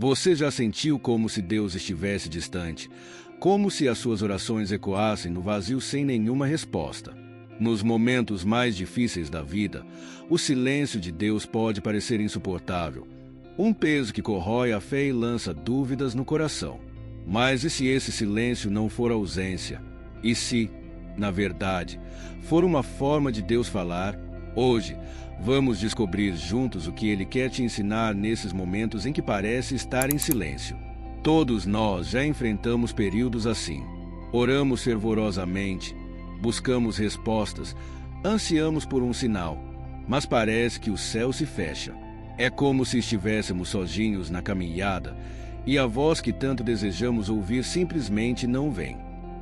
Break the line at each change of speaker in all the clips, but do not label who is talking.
Você já sentiu como se Deus estivesse distante, como se as suas orações ecoassem no vazio sem nenhuma resposta? Nos momentos mais difíceis da vida, o silêncio de Deus pode parecer insuportável, um peso que corrói a fé e lança dúvidas no coração. Mas e se esse silêncio não for ausência? E se, na verdade, for uma forma de Deus falar? Hoje, vamos descobrir juntos o que Ele quer te ensinar nesses momentos em que parece estar em silêncio. Todos nós já enfrentamos períodos assim. Oramos fervorosamente, buscamos respostas, ansiamos por um sinal, mas parece que o céu se fecha. É como se estivéssemos sozinhos na caminhada e a voz que tanto desejamos ouvir simplesmente não vem.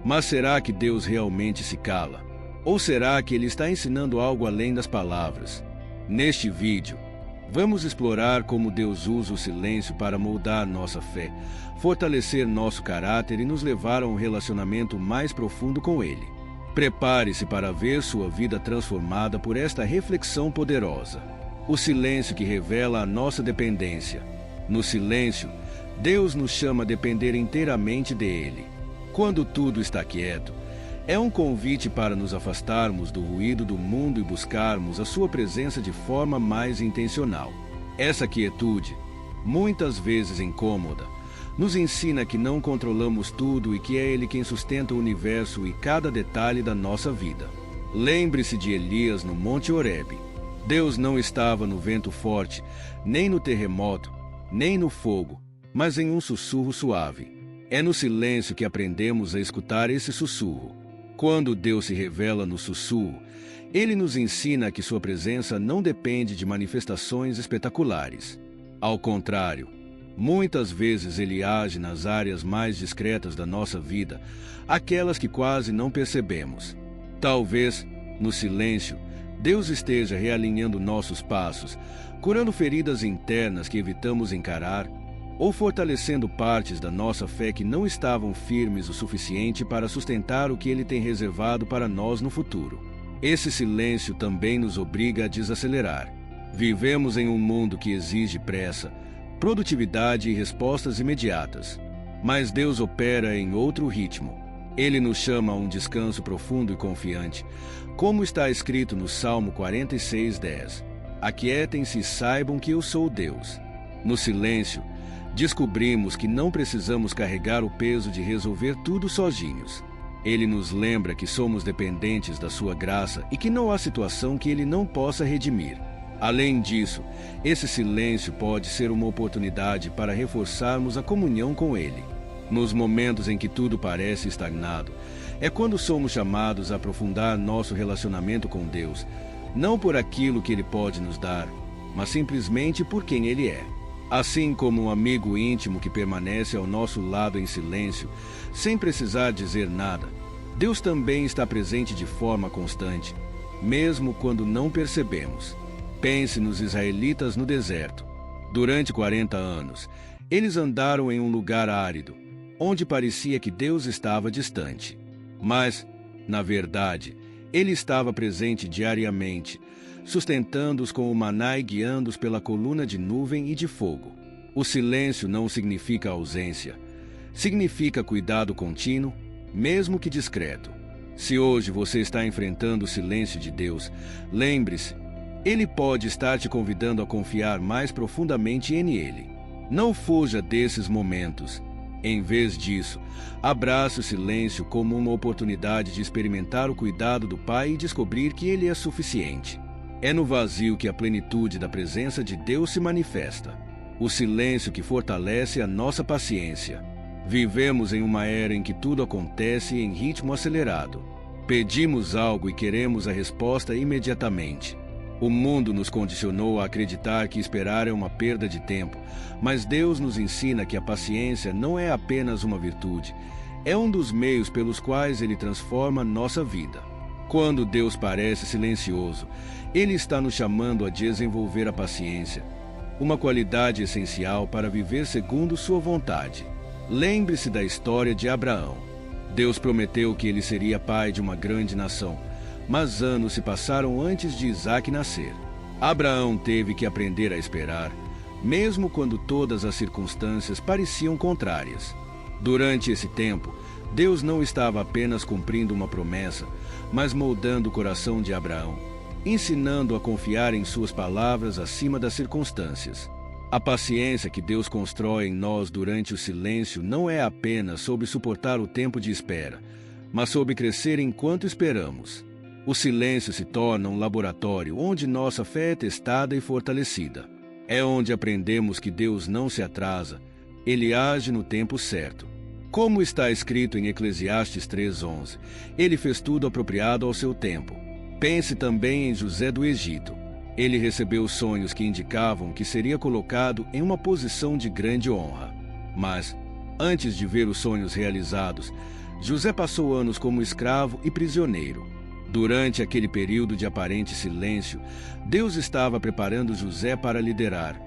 Mas será que Deus realmente se cala? Ou será que Ele está ensinando algo além das palavras? Neste vídeo, vamos explorar como Deus usa o silêncio para moldar nossa fé, fortalecer nosso caráter e nos levar a um relacionamento mais profundo com Ele. Prepare-se para ver sua vida transformada por esta reflexão poderosa. O silêncio que revela a nossa dependência. No silêncio, Deus nos chama a depender inteiramente dEle. Quando tudo está quieto, é um convite para nos afastarmos do ruído do mundo e buscarmos a sua presença de forma mais intencional. Essa quietude, muitas vezes incômoda, nos ensina que não controlamos tudo e que é Ele quem sustenta o universo e cada detalhe da nossa vida. Lembre-se de Elias no Monte Horebe. Deus não estava no vento forte, nem no terremoto, nem no fogo, mas em um sussurro suave. É no silêncio que aprendemos a escutar esse sussurro. Quando Deus se revela no sussurro, Ele nos ensina que sua presença não depende de manifestações espetaculares. Ao contrário, muitas vezes Ele age nas áreas mais discretas da nossa vida, aquelas que quase não percebemos. Talvez, no silêncio, Deus esteja realinhando nossos passos, curando feridas internas que evitamos encarar, ou fortalecendo partes da nossa fé que não estavam firmes o suficiente para sustentar o que Ele tem reservado para nós no futuro. Esse silêncio também nos obriga a desacelerar. Vivemos em um mundo que exige pressa, produtividade e respostas imediatas. Mas Deus opera em outro ritmo. Ele nos chama a um descanso profundo e confiante, como está escrito no Salmo 46:10. Aquietem-se e saibam que eu sou Deus. No silêncio, descobrimos que não precisamos carregar o peso de resolver tudo sozinhos. Ele nos lembra que somos dependentes da sua graça e que não há situação que Ele não possa redimir. Além disso, esse silêncio pode ser uma oportunidade para reforçarmos a comunhão com Ele. Nos momentos em que tudo parece estagnado, é quando somos chamados a aprofundar nosso relacionamento com Deus, não por aquilo que Ele pode nos dar, mas simplesmente por quem Ele é. Assim como um amigo íntimo que permanece ao nosso lado em silêncio, sem precisar dizer nada, Deus também está presente de forma constante, mesmo quando não percebemos. Pense nos israelitas no deserto. Durante 40 anos, eles andaram em um lugar árido, onde parecia que Deus estava distante. Mas, na verdade, Ele estava presente diariamente, sustentando-os com o maná e guiando-os pela coluna de nuvem e de fogo. O silêncio não significa ausência. Significa cuidado contínuo, mesmo que discreto. Se hoje você está enfrentando o silêncio de Deus, lembre-se, Ele pode estar te convidando a confiar mais profundamente em Ele. Não fuja desses momentos. Em vez disso, abrace o silêncio como uma oportunidade de experimentar o cuidado do Pai e descobrir que Ele é suficiente. É no vazio que a plenitude da presença de Deus se manifesta. O silêncio que fortalece a nossa paciência. Vivemos em uma era em que tudo acontece em ritmo acelerado. Pedimos algo e queremos a resposta imediatamente. O mundo nos condicionou a acreditar que esperar é uma perda de tempo, mas Deus nos ensina que a paciência não é apenas uma virtude, é um dos meios pelos quais Ele transforma nossa vida. Quando Deus parece silencioso, Ele está nos chamando a desenvolver a paciência, uma qualidade essencial para viver segundo sua vontade. Lembre-se da história de Abraão. Deus prometeu que ele seria pai de uma grande nação, mas anos se passaram antes de Isaque nascer. Abraão teve que aprender a esperar, mesmo quando todas as circunstâncias pareciam contrárias. Durante esse tempo, Deus não estava apenas cumprindo uma promessa, mas moldando o coração de Abraão, ensinando a confiar em suas palavras acima das circunstâncias. A paciência que Deus constrói em nós durante o silêncio não é apenas sobre suportar o tempo de espera, mas sobre crescer enquanto esperamos. O silêncio se torna um laboratório onde nossa fé é testada e fortalecida. É onde aprendemos que Deus não se atrasa, Ele age no tempo certo. Como está escrito em Eclesiastes 3:11, Ele fez tudo apropriado ao seu tempo. Pense também em José do Egito. Ele recebeu sonhos que indicavam que seria colocado em uma posição de grande honra. Mas, antes de ver os sonhos realizados, José passou anos como escravo e prisioneiro. Durante aquele período de aparente silêncio, Deus estava preparando José para liderar,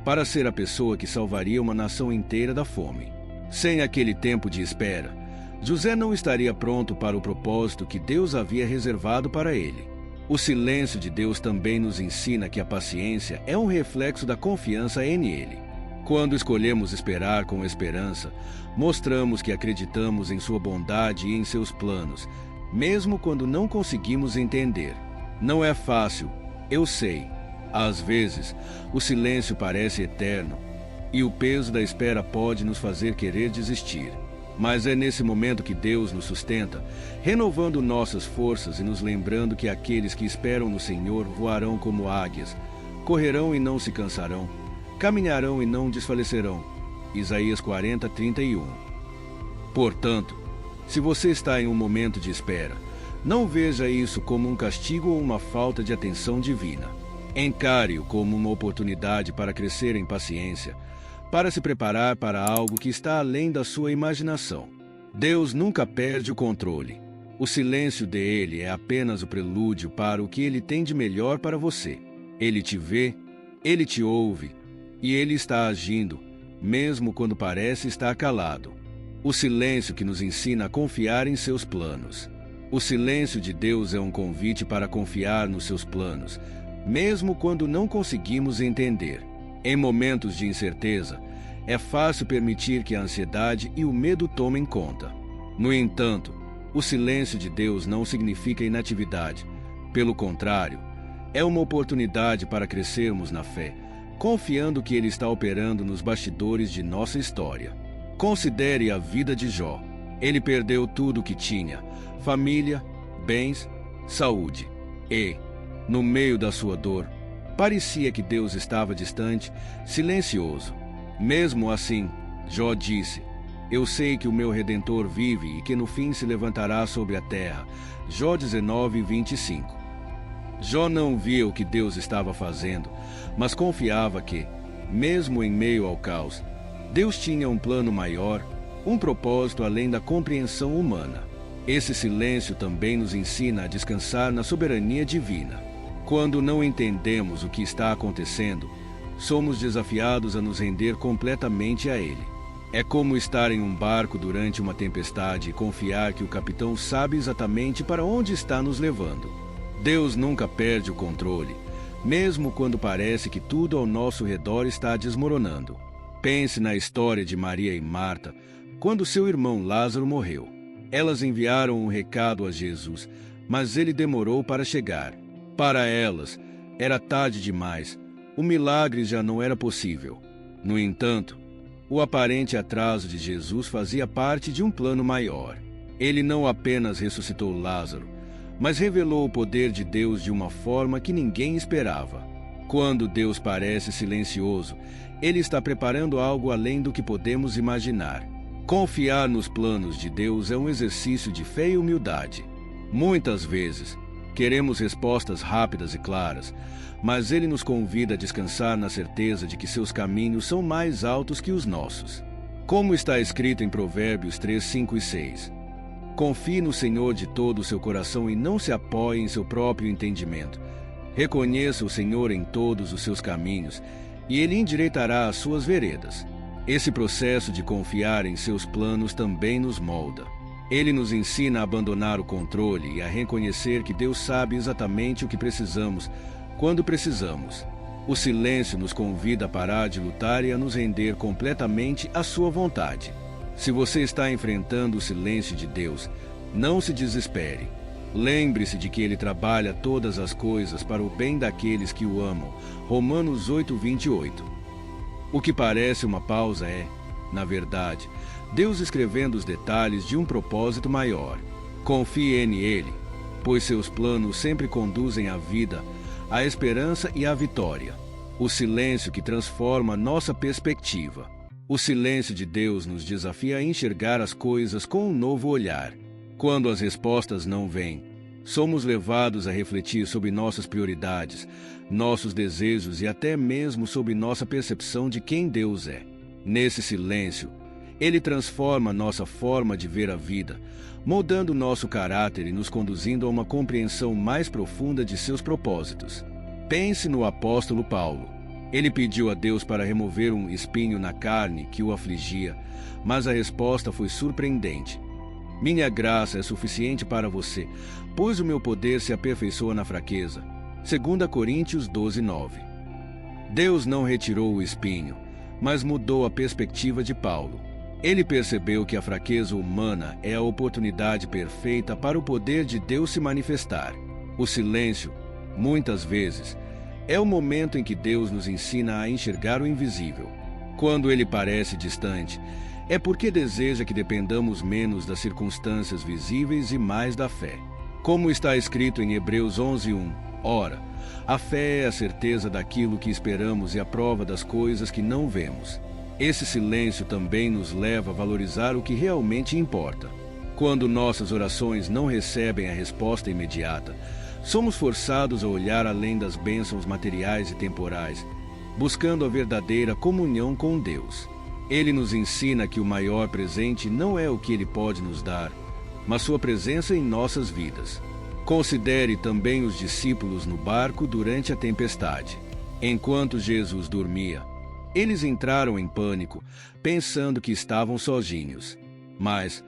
para ser a pessoa que salvaria uma nação inteira da fome. Sem aquele tempo de espera, José não estaria pronto para o propósito que Deus havia reservado para ele. O silêncio de Deus também nos ensina que a paciência é um reflexo da confiança em Ele. Quando escolhemos esperar com esperança, mostramos que acreditamos em Sua bondade e em seus planos, mesmo quando não conseguimos entender. Não é fácil, eu sei. Às vezes, o silêncio parece eterno, e o peso da espera pode nos fazer querer desistir. Mas é nesse momento que Deus nos sustenta, renovando nossas forças e nos lembrando que aqueles que esperam no Senhor voarão como águias, correrão e não se cansarão, caminharão e não desfalecerão. Isaías 40:31. Portanto, se você está em um momento de espera, não veja isso como um castigo ou uma falta de atenção divina. Encare-o como uma oportunidade para crescer em paciência, para se preparar para algo que está além da sua imaginação. Deus nunca perde o controle. O silêncio dele é apenas o prelúdio para o que ele tem de melhor para você. Ele te vê, ele te ouve, e ele está agindo, mesmo quando parece estar calado. O silêncio que nos ensina a confiar em seus planos. O silêncio de Deus é um convite para confiar nos seus planos, mesmo quando não conseguimos entender. Em momentos de incerteza, é fácil permitir que a ansiedade e o medo tomem conta. No entanto, o silêncio de Deus não significa inatividade. Pelo contrário, é uma oportunidade para crescermos na fé, confiando que Ele está operando nos bastidores de nossa história. Considere a vida de Jó. Ele perdeu tudo o que tinha: família, bens, saúde. E, no meio da sua dor, parecia que Deus estava distante, silencioso. Mesmo assim, Jó disse: Eu sei que o meu Redentor vive e que no fim se levantará sobre a terra. Jó 19:25. Jó não via o que Deus estava fazendo, mas confiava que, mesmo em meio ao caos, Deus tinha um plano maior, um propósito além da compreensão humana. Esse silêncio também nos ensina a descansar na soberania divina. Quando não entendemos o que está acontecendo, somos desafiados a nos render completamente a Ele. É como estar em um barco durante uma tempestade e confiar que o capitão sabe exatamente para onde está nos levando. Deus nunca perde o controle, mesmo quando parece que tudo ao nosso redor está desmoronando. Pense na história de Maria e Marta, quando seu irmão Lázaro morreu. Elas enviaram um recado a Jesus, mas ele demorou para chegar. Para elas, era tarde demais. O milagre já não era possível. No entanto, o aparente atraso de Jesus fazia parte de um plano maior. Ele não apenas ressuscitou Lázaro, mas revelou o poder de Deus de uma forma que ninguém esperava. Quando Deus parece silencioso, Ele está preparando algo além do que podemos imaginar. Confiar nos planos de Deus é um exercício de fé e humildade. Muitas vezes, queremos respostas rápidas e claras, mas Ele nos convida a descansar na certeza de que seus caminhos são mais altos que os nossos. Como está escrito em Provérbios 3, 5 e 6. Confie no Senhor de todo o seu coração e não se apoie em seu próprio entendimento. Reconheça o Senhor em todos os seus caminhos, e Ele endireitará as suas veredas. Esse processo de confiar em seus planos também nos molda. Ele nos ensina a abandonar o controle e a reconhecer que Deus sabe exatamente o que precisamos, quando precisamos. O silêncio nos convida a parar de lutar e a nos render completamente à sua vontade. Se você está enfrentando o silêncio de Deus, não se desespere. Lembre-se de que Ele trabalha todas as coisas para o bem daqueles que o amam. Romanos 8:28. O que parece uma pausa é, na verdade, Deus escrevendo os detalhes de um propósito maior. Confie nele, pois seus planos sempre conduzem à vida, à esperança e à vitória. O silêncio que transforma nossa perspectiva. O silêncio de Deus nos desafia a enxergar as coisas com um novo olhar. Quando as respostas não vêm, somos levados a refletir sobre nossas prioridades, nossos desejos e até mesmo sobre nossa percepção de quem Deus é. Nesse silêncio, Ele transforma nossa forma de ver a vida, moldando nosso caráter e nos conduzindo a uma compreensão mais profunda de seus propósitos. Pense no apóstolo Paulo. Ele pediu a Deus para remover um espinho na carne que o afligia, mas a resposta foi surpreendente. Minha graça é suficiente para você, pois o meu poder se aperfeiçoa na fraqueza. 2 Coríntios 12:9. Deus não retirou o espinho, mas mudou a perspectiva de Paulo. Ele percebeu que a fraqueza humana é a oportunidade perfeita para o poder de Deus se manifestar. O silêncio, muitas vezes, é o momento em que Deus nos ensina a enxergar o invisível. Quando Ele parece distante, é porque deseja que dependamos menos das circunstâncias visíveis e mais da fé. Como está escrito em Hebreus 11:1, ora, a fé é a certeza daquilo que esperamos e a prova das coisas que não vemos. Esse silêncio também nos leva a valorizar o que realmente importa. Quando nossas orações não recebem a resposta imediata, somos forçados a olhar além das bênçãos materiais e temporais, buscando a verdadeira comunhão com Deus. Ele nos ensina que o maior presente não é o que Ele pode nos dar, mas sua presença em nossas vidas. Considere também os discípulos no barco durante a tempestade. Enquanto Jesus dormia, eles entraram em pânico, pensando que estavam sozinhos. Mas,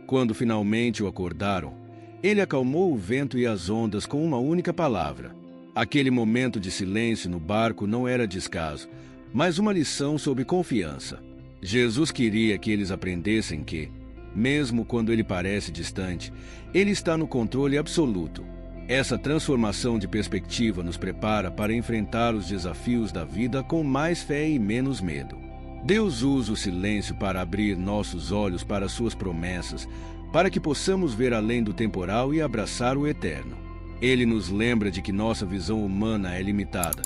quando finalmente o acordaram, Ele acalmou o vento e as ondas com uma única palavra. Aquele momento de silêncio no barco não era descaso, mas uma lição sobre confiança. Jesus queria que eles aprendessem que, mesmo quando Ele parece distante, Ele está no controle absoluto. Essa transformação de perspectiva nos prepara para enfrentar os desafios da vida com mais fé e menos medo. Deus usa o silêncio para abrir nossos olhos para suas promessas, para que possamos ver além do temporal e abraçar o eterno. Ele nos lembra de que nossa visão humana é limitada,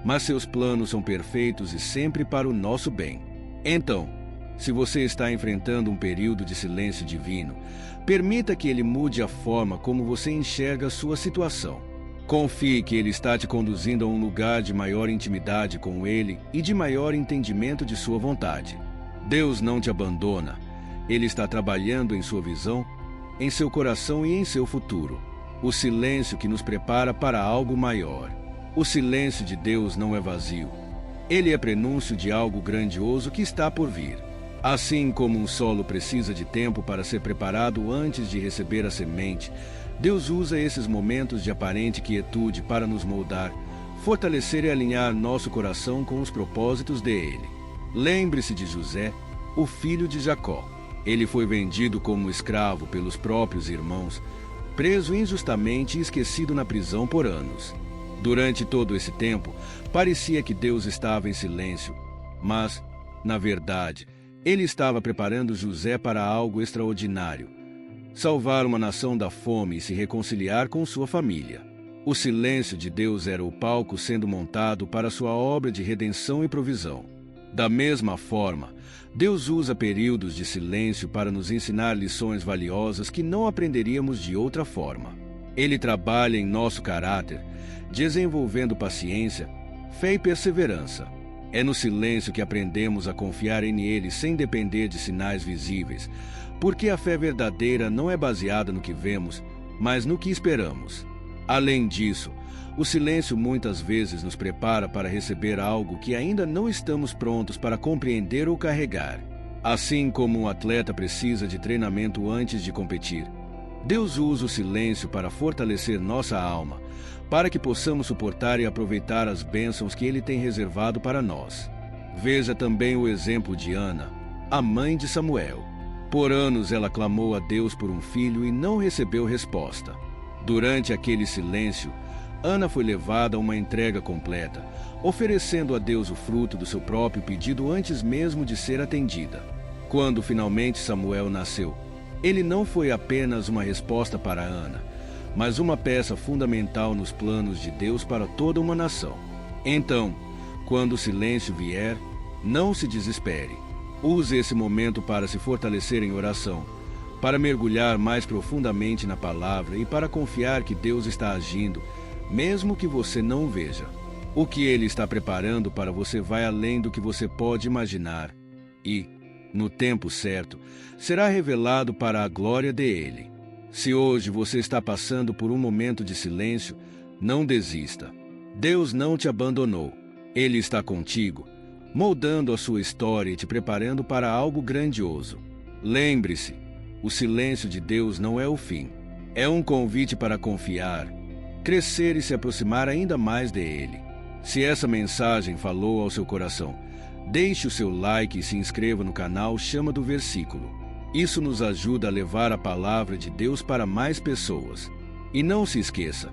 mas seus planos são perfeitos e sempre para o nosso bem. Então, se você está enfrentando um período de silêncio divino, permita que Ele mude a forma como você enxerga a sua situação. Confie que Ele está te conduzindo a um lugar de maior intimidade com Ele e de maior entendimento de sua vontade. Deus não te abandona. Ele está trabalhando em sua visão, em seu coração e em seu futuro. O silêncio que nos prepara para algo maior. O silêncio de Deus não é vazio. Ele é prenúncio de algo grandioso que está por vir. Assim como um solo precisa de tempo para ser preparado antes de receber a semente, Deus usa esses momentos de aparente quietude para nos moldar, fortalecer e alinhar nosso coração com os propósitos dele. Lembre-se de José, o filho de Jacó. Ele foi vendido como escravo pelos próprios irmãos, preso injustamente e esquecido na prisão por anos. Durante todo esse tempo, parecia que Deus estava em silêncio, mas, na verdade, Ele estava preparando José para algo extraordinário: salvar uma nação da fome e se reconciliar com sua família. O silêncio de Deus era o palco sendo montado para sua obra de redenção e provisão. Da mesma forma, Deus usa períodos de silêncio para nos ensinar lições valiosas que não aprenderíamos de outra forma. Ele trabalha em nosso caráter, desenvolvendo paciência, fé e perseverança. É no silêncio que aprendemos a confiar em Ele sem depender de sinais visíveis, porque a fé verdadeira não é baseada no que vemos, mas no que esperamos. Além disso, o silêncio muitas vezes nos prepara para receber algo que ainda não estamos prontos para compreender ou carregar. Assim como um atleta precisa de treinamento antes de competir, Deus usa o silêncio para fortalecer nossa alma, para que possamos suportar e aproveitar as bênçãos que Ele tem reservado para nós. Veja também o exemplo de Ana, a mãe de Samuel. Por anos ela clamou a Deus por um filho e não recebeu resposta. Durante aquele silêncio, Ana foi levada a uma entrega completa, oferecendo a Deus o fruto do seu próprio pedido antes mesmo de ser atendida. Quando finalmente Samuel nasceu, ele não foi apenas uma resposta para Ana, mas uma peça fundamental nos planos de Deus para toda uma nação. Então, quando o silêncio vier, não se desespere. Use esse momento para se fortalecer em oração, para mergulhar mais profundamente na palavra e para confiar que Deus está agindo, mesmo que você não veja. O que Ele está preparando para você vai além do que você pode imaginar e, no tempo certo, será revelado para a glória dele. Se hoje você está passando por um momento de silêncio, não desista. Deus não te abandonou. Ele está contigo, moldando a sua história e te preparando para algo grandioso. Lembre-se, o silêncio de Deus não é o fim. É um convite para confiar, crescer e se aproximar ainda mais dele. Se essa mensagem falou ao seu coração, deixe o seu like e se inscreva no canal Chama do Versículo. Isso nos ajuda a levar a palavra de Deus para mais pessoas. E não se esqueça,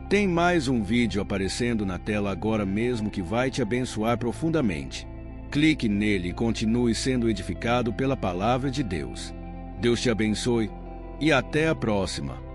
tem mais um vídeo aparecendo na tela agora mesmo que vai te abençoar profundamente. Clique nele e continue sendo edificado pela palavra de Deus. Deus te abençoe e até a próxima.